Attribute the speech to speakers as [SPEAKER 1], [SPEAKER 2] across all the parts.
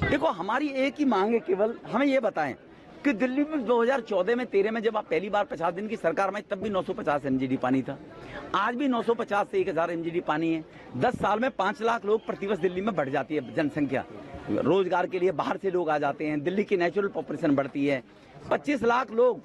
[SPEAKER 1] देखो, हमारी एक ही मांग है, केवल हमें ये बताएं कि दिल्ली में 2014 में 13 में जब आप पहली बार 50 दिन की सरकार में, तब भी 950 एमजीडी पानी था। आज भी 950 से 1000 एमजीडी पानी है। 10 साल में 5 लाख लोग प्रतिवर्ष दिल्ली में बढ़ जाती है जनसंख्या। रोजगार के लिए बाहर से लोग आ जाते हैं, दिल्ली की नेचुरल पॉपुलेशन बढ़ती है। 25 लाख लोग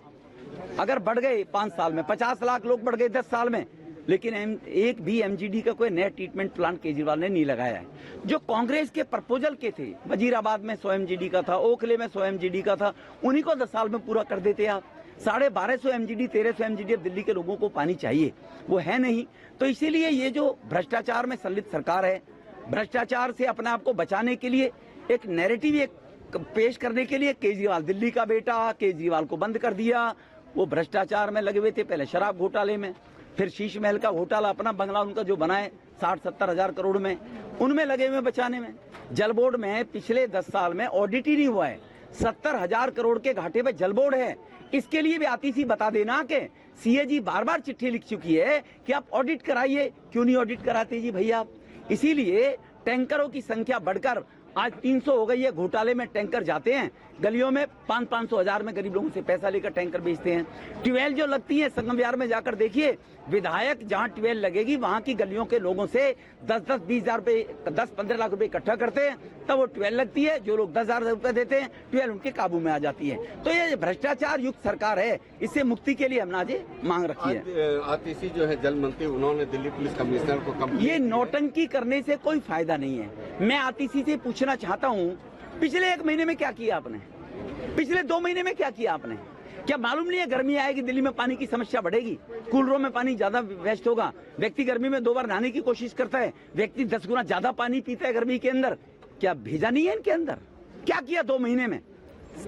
[SPEAKER 1] अगर बढ़ गए 5 साल में, 50 लाख लोग बढ़ गए 10 साल में, लेकिन एक भी एमजीडी का कोई नया ट्रीटमेंट प्लांट केजरीवाल ने नहीं लगाया है। जो कांग्रेस के प्रपोजल के थे, वजीराबाद में 100 एमजीडी का था, ओखले में 100 एमजीडी का था, उन्हीं को 10 साल में पूरा कर देते आप। 1250 एमजीडी 1300 एमजीडी अब दिल्ली के लोगों को पानी चाहिए, वो है नहीं। तो इसीलिए ये जो भ्रष्टाचार में संलिप्त सरकार है, भ्रष्टाचार से अपने आप को बचाने के लिए एक नैरेटिव एक पेश करने के लिए केजरीवाल, दिल्ली का बेटा, केजरीवाल को बंद कर दिया। वो भ्रष्टाचार में लगे हुए थे, पहले शराब घोटाले में, फिर शीश महल का घोटाला, अपना बंगला उनका जो बनाए 60-70 हजार करोड़ में, उनमें लगे हुए बचाने में। जल बोर्ड में पिछले 10 साल में ऑडिट ही नहीं हुआ है। 70 हजार करोड़ के घाटे पे जल बोर्ड है। इसके लिए भी आती सी बता देना कि सीएजी बार बार चिट्ठी लिख चुकी है कि आप ऑडिट कराइए। क्यों नहीं ऑडिट कराते जी भैया आप? इसीलिए टैंकरों की संख्या बढ़कर आज 300 हो गई है। घोटाले में टैंकर जाते हैं गलियों में, 500-500 हजार में गरीब लोगों से पैसा लेकर टैंकर बेचते हैं। ट्यूबवेल जो लगती है संगम विहार में जाकर देखिए, विधायक जहां ट्यूबवेल लगेगी वहां की गलियों के लोगों से 10-20 हजार रुपए, 10-15 लाख रुपए इकट्ठा करते हैं, तब वो ट्यूबवेल लगती है। जो लोग 10 हजार रुपए देते हैं, ट्यूबवेल उनके काबू में आ जाती है। तो ये भ्रष्टाचार युक्त सरकार है, इससे मुक्ति के लिए हमने आज मांग रखी है।
[SPEAKER 2] आतिशी जो है जल मंत्री, उन्होंने दिल्ली पुलिस कमिश्नर को
[SPEAKER 1] ये नौटंकी करने से कोई फायदा नहीं है। मैं आतिशी से पूछना चाहता हूँ, पिछले 1 महीने में क्या किया आपने? पिछले 2 महीने में क्या किया आपने? क्या मालूम नहीं है गर्मी आएगी, दिल्ली में पानी की समस्या बढ़ेगी, कूलरों में पानी ज्यादा वेस्ट होगा, व्यक्ति गर्मी में 2 बार नहाने की कोशिश करता है, व्यक्ति 10 गुना ज्यादा पानी पीता है गर्मी के अंदर। क्या भेजा नहीं है इनके अंदर? क्या किया 2 महीने में?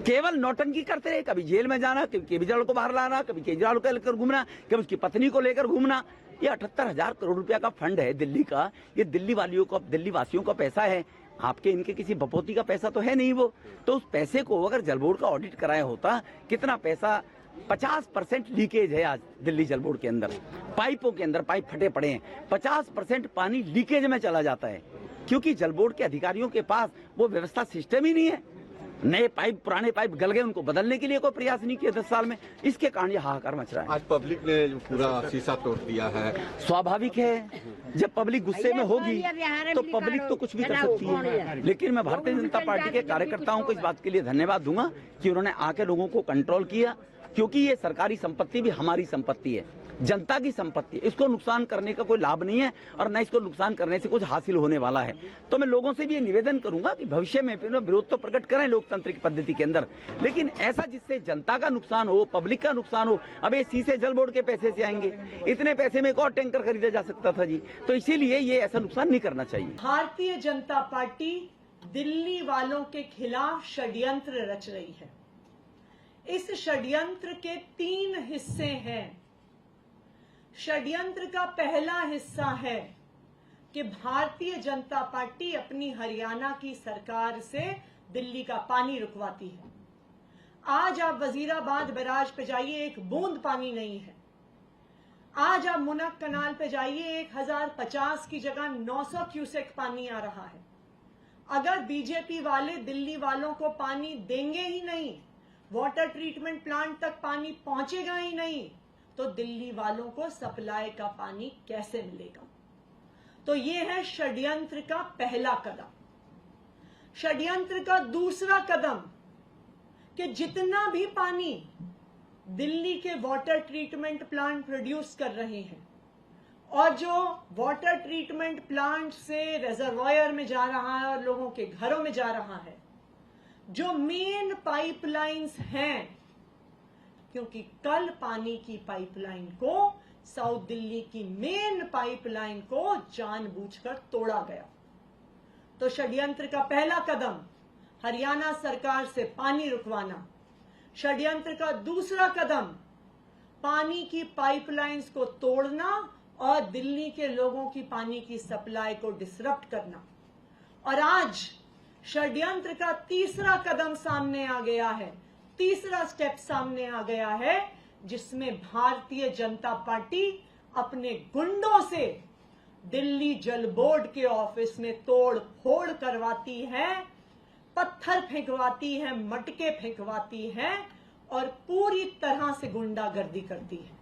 [SPEAKER 1] केवल नौटंकी करते रहे, कभी जेल में जाना, कभी केजरीवाल को बाहर लाना, कभी केजरीवाल को लेकर घूमना, कभी उसकी पत्नी को लेकर घूमना। ये 78 हजार करोड़ रुपया का फंड है दिल्ली का, ये दिल्ली वासियों का पैसा है, आपके इनके किसी बपोती का पैसा तो है नहीं वो। तो उस पैसे को अगर जल बोर्ड का ऑडिट कराया होता, कितना पैसा, 50% लीकेज है आज दिल्ली जल बोर्ड के अंदर, पाइपों के अंदर पाइप फटे पड़े हैं, 50% पानी लीकेज में चला जाता है, क्योंकि जल बोर्ड के अधिकारियों के पास वो व्यवस्था सिस्टम ही नहीं है। नए पाइप, पुराने पाइप गल गए, उनको बदलने के लिए कोई प्रयास नहीं किया 10 साल में। इसके कारण ये हाहाकार मच रहा है।
[SPEAKER 2] आज पब्लिक ने जो पूरा शीशा तोड़ दिया है,
[SPEAKER 1] स्वाभाविक है, जब पब्लिक गुस्से में होगी तो पब्लिक तो कुछ भी कर सकती है। लेकिन मैं भारतीय जनता पार्टी के कार्यकर्ताओं को इस बात के लिए धन्यवाद दूंगा कि उन्होंने आके लोगों को कंट्रोल किया, क्योंकि ये सरकारी संपत्ति भी हमारी संपत्ति है, जनता की संपत्ति है। इसको नुकसान करने का कोई लाभ नहीं है और न इसको नुकसान करने से कुछ हासिल होने वाला है। तो मैं लोगों से भी ये निवेदन करूंगा कि भविष्य में विरोध तो प्रकट करें लोकतांत्रिक पद्धति के अंदर, लेकिन ऐसा जिससे जनता का नुकसान हो, पब्लिक का नुकसान हो। अब ये शीशे जल बोर्ड के पैसे से आएंगे, इतने पैसे में एक और टैंकर खरीदा जा सकता था जी। तो इसीलिए ये ऐसा नुकसान नहीं करना चाहिए।
[SPEAKER 3] भारतीय जनता पार्टी दिल्ली वालों के खिलाफ षड्यंत्र रच रही है। इस षड्यंत्र के 3 हिस्से हैं। षड्यंत्र का पहला हिस्सा है कि भारतीय जनता पार्टी अपनी हरियाणा की सरकार से दिल्ली का पानी रुकवाती है। आज आप वजीराबाद बैराज पे जाइए, एक बूंद पानी नहीं है। आज आप मुनक कनाल पे जाइए, 1050 की जगह 900 क्यूसेक पानी आ रहा है। अगर बीजेपी वाले दिल्ली वालों को पानी देंगे ही नहीं, वाटर ट्रीटमेंट प्लांट तक पानी पहुंचेगा ही नहीं, तो दिल्ली वालों को सप्लाई का पानी कैसे मिलेगा? तो ये है षड्यंत्र का पहला कदम। षड्यंत्र का दूसरा कदम कि जितना भी पानी दिल्ली के वाटर ट्रीटमेंट प्लांट प्रोड्यूस कर रहे हैं और जो वाटर ट्रीटमेंट प्लांट से रिजर्वायर में जा रहा है और लोगों के घरों में जा रहा है, जो मेन पाइपलाइंस हैं, क्योंकि कल पानी की पाइपलाइन को, साउथ दिल्ली की मेन पाइपलाइन को जानबूझकर तोड़ा गया। तो षड्यंत्र का पहला कदम हरियाणा सरकार से पानी रुकवाना। षड्यंत्र का दूसरा कदम पानी की पाइपलाइंस को तोड़ना और दिल्ली के लोगों की पानी की सप्लाई को डिसरप्ट करना। और आज षड्यंत्र का तीसरा कदम सामने आ गया है, तीसरा स्टेप सामने आ गया है, जिसमें भारतीय जनता पार्टी अपने गुंडों से दिल्ली जल बोर्ड के ऑफिस में तोड़ फोड़ करवाती है, पत्थर फेंकवाती है, मटके फेंकवाती है और पूरी तरह से गुंडागर्दी करती है।